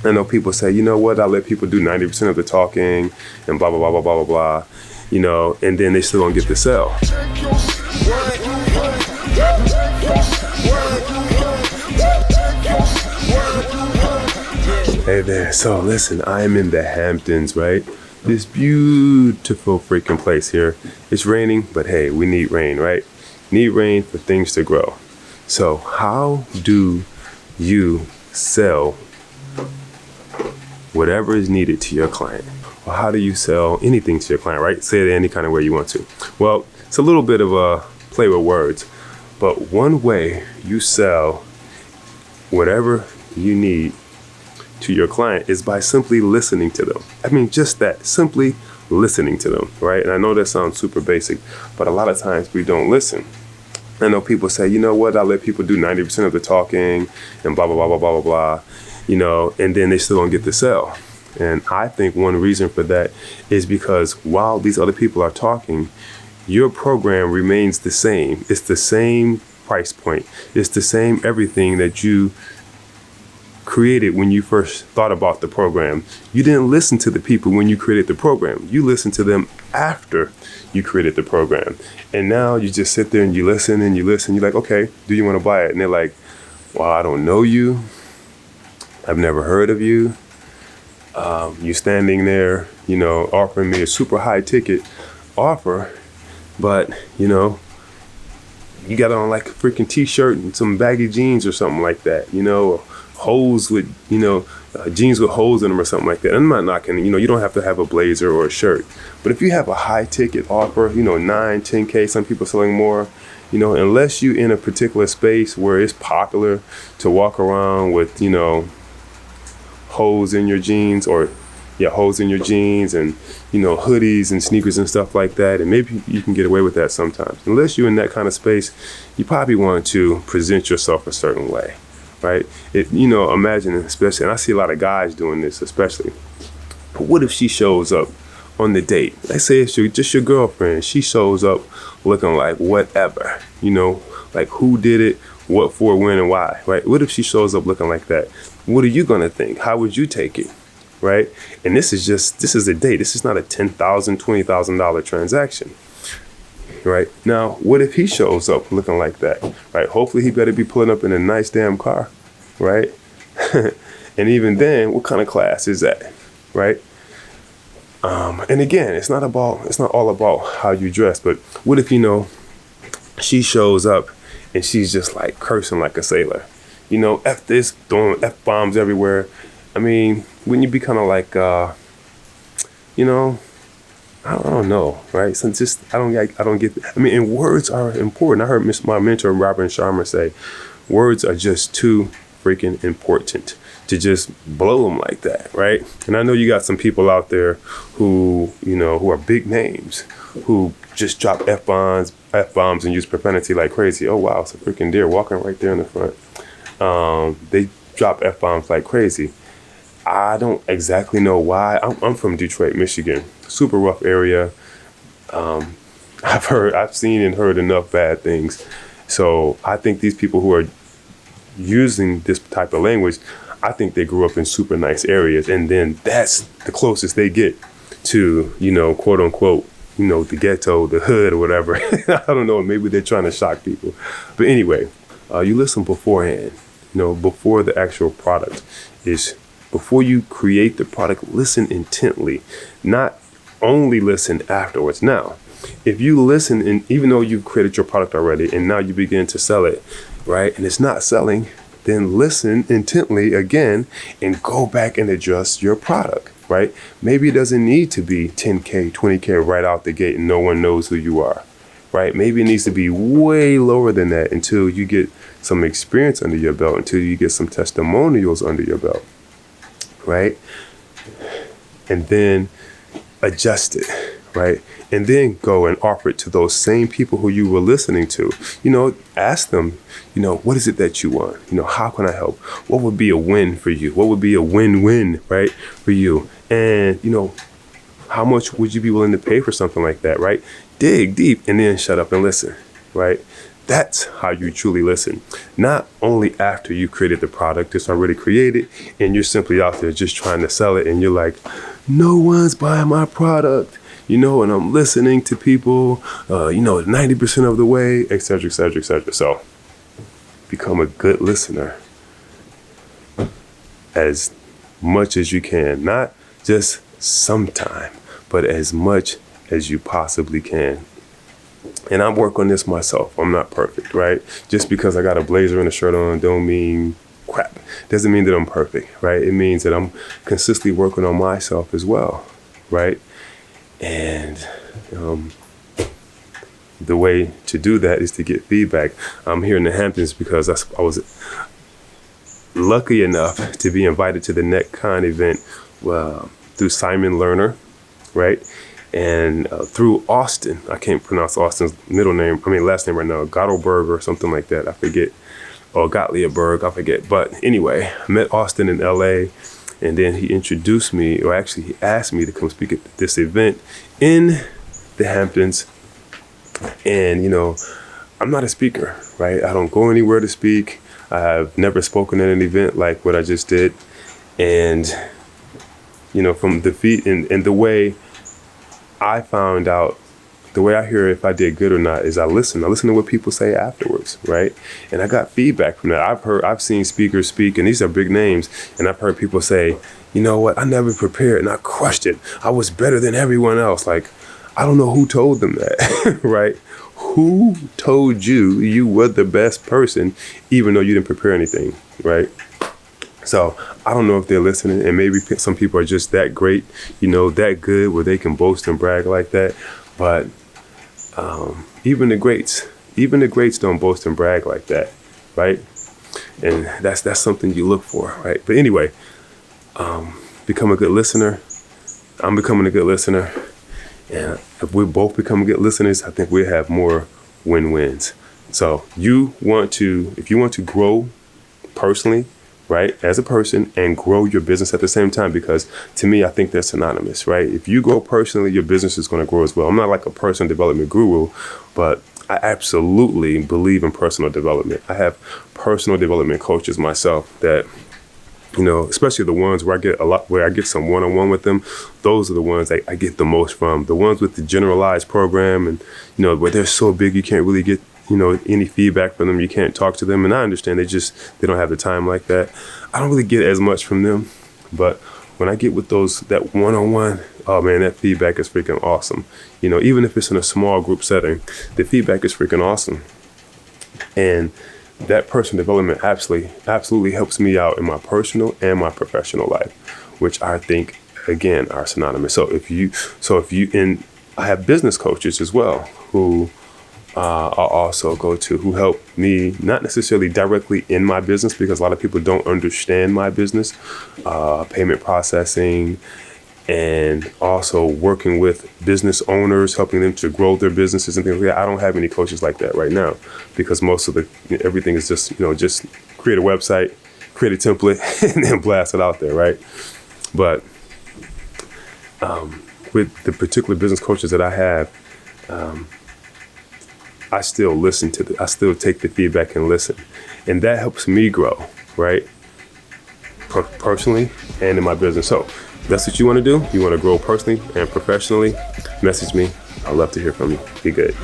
I know people say, you know what, I let people do 90% of the talking and blah, blah, blah, blah, blah, blah, blah, and then they still don't get the sell. Hey there, so listen, I am in the Hamptons, right? This beautiful freaking place here. It's raining, but hey, we need rain, right? Need rain for things to grow. So how do you sell whatever is needed to your client? Or how do you sell anything to your client, right? Say it any kind of way you want to. Well, it's a little bit of a play with words, but one way you sell whatever you need to your client is by simply listening to them. I mean, just that, simply listening to them, right? And I know that sounds super basic, but a lot of times we don't listen. I know people say, you know what, I let people do 90% of the talking and blah, blah, blah, blah, blah, blah, blah, and then they still don't get the sell. And I think one reason for that is because while these other people are talking, your program remains the same. It's the same price point. It's the same everything that you created when you first thought about the program. You didn't listen to the people when you created the program. You listened to them after you created the program. And now you just sit there and you listen and you listen. You're like, okay, do you want to buy it? And they're like, well, I don't know you. I've never heard of you. You standing there, offering me a super high ticket offer, but, you got on like a freaking t-shirt and some baggy jeans or something like that, holes with, jeans with holes in them or something like that. I'm not knocking, you don't have to have a blazer or a shirt. But if you have a high ticket offer, 9, 10K, some people selling more, unless you in a particular space where it's popular to walk around with, holes in your jeans and, hoodies and sneakers and stuff like that. And maybe you can get away with that sometimes. Unless you're in that kind of space, you probably want to present yourself a certain way. Right? Imagine, especially, and I see a lot of guys doing this, especially. But what if she shows up on the date? Let's say it's just your girlfriend. She shows up looking like whatever, like who did it, what for, when, and why, right? What if she shows up looking like that? What are you going to think? How would you take it? Right? And this is a date. This is not a $10,000, $20,000 transaction. Right? Now, what if he shows up looking like that? Right? Hopefully he better be pulling up in a nice damn car. Right? And even then, what kind of class is that? Right? And again, it's not all about how you dress, but what if, she shows up and she's just like cursing like a sailor? F this, throwing F-bombs everywhere. I mean, wouldn't you be kind of like, I don't know, right? So I don't get. I mean, and words are important. I heard my mentor Robin Sharma say, words are just too freaking important to just blow them like that, right? And I know you got some people out there who are big names, who just drop F-bombs and use profanity like crazy. Oh wow, it's a freaking deer walking right there in the front. They drop F-bombs like crazy. I don't exactly know why. I'm from Detroit, Michigan. Super rough area. I've seen and heard enough bad things. So I think these people who are using this type of language, I think they grew up in super nice areas. And then that's the closest they get to, quote unquote, the ghetto, the hood or whatever. I don't know. Maybe they're trying to shock people. But anyway, you listen beforehand, before the actual product is. Before you create the product, listen intently, not only listen afterwards. Now, if you listen, and even though you've created your product already and now you begin to sell it, right, and it's not selling, then listen intently again and go back and adjust your product, right? Maybe it doesn't need to be 10K, 20K right out the gate and no one knows who you are, right? Maybe it needs to be way lower than that until you get some experience under your belt, until you get some testimonials under your belt. Right? And then adjust it, right? And then go and offer it to those same people who you were listening to. Ask them, what is it that you want? How can I help? What would be a win for you? What would be a win-win, right, for you? And, how much would you be willing to pay for something like that, right? Dig deep and then shut up and listen, right? That's how you truly listen. Not only after you created the product, it's already created, and you're simply out there just trying to sell it, and you're like, no one's buying my product, and I'm listening to people, 90% of the way, et cetera, et cetera, et cetera. So become a good listener as much as you can, not just sometime, but as much as you possibly can. And I work on this myself. I'm not perfect, right? Just because I got a blazer and a shirt on don't mean crap. Doesn't mean that I'm perfect, right? It means that I'm consistently working on myself as well, right? And the way to do that is to get feedback. I'm here in the Hamptons because I was lucky enough to be invited to the NetCon event through Simon Lerner, right? And through Austin, I can't pronounce Austin's last name right now, Gottlieb or something like that, I forget. Or Gottliebberg, I forget. But anyway, I met Austin in LA, and then he introduced me, or actually he asked me to come speak at this event in the Hamptons. And, I'm not a speaker, right? I don't go anywhere to speak. I've never spoken at an event like what I just did. And, from the feed and the way I found out, the way I hear if I did good or not is I listen to what people say afterwards, right? And I got feedback from that. I've seen speakers speak, and these are big names, and I've heard people say, you know what, I never prepared and I crushed it. I was better than everyone else. Like, I don't know who told them that, right? Who told you were the best person, even though you didn't prepare anything, right? So I don't know if they're listening, and maybe some people are just that great, that good where they can boast and brag like that. But even the greats don't boast and brag like that, right? And that's something you look for, right? But anyway, become a good listener. I'm becoming a good listener. And if we both become good listeners, I think we have more win-wins. So if you want to grow personally, right, as a person, and grow your business at the same time, because to me, I think they're synonymous, right? If you grow personally, your business is going to grow as well. I'm not like a personal development guru, but I absolutely believe in personal development. I have personal development coaches myself that, especially the ones where I get some one-on-one with them. Those are the ones I get the most from. The ones with the generalized program and, where they're so big you can't really get any feedback from them. You can't talk to them. And I understand they don't have the time like that. I don't really get as much from them. But when I get with that one-on-one, oh man, that feedback is freaking awesome. Even if it's in a small group setting, the feedback is freaking awesome. And that personal development absolutely helps me out in my personal and my professional life, which I think, again, are synonymous. And I have business coaches as well who I'll also go to, who help me, not necessarily directly in my business, because a lot of people don't understand my business, payment processing, and also working with business owners, helping them to grow their businesses and things like that. I don't have any coaches like that right now, because most of everything is just create a website, create a template, and then blast it out there, right? But with the particular business coaches that I have, I still I still take the feedback and listen. And that helps me grow, right? Personally and in my business. So if that's what you want to do. You want to grow personally and professionally, message me. I'd love to hear from you. Be good.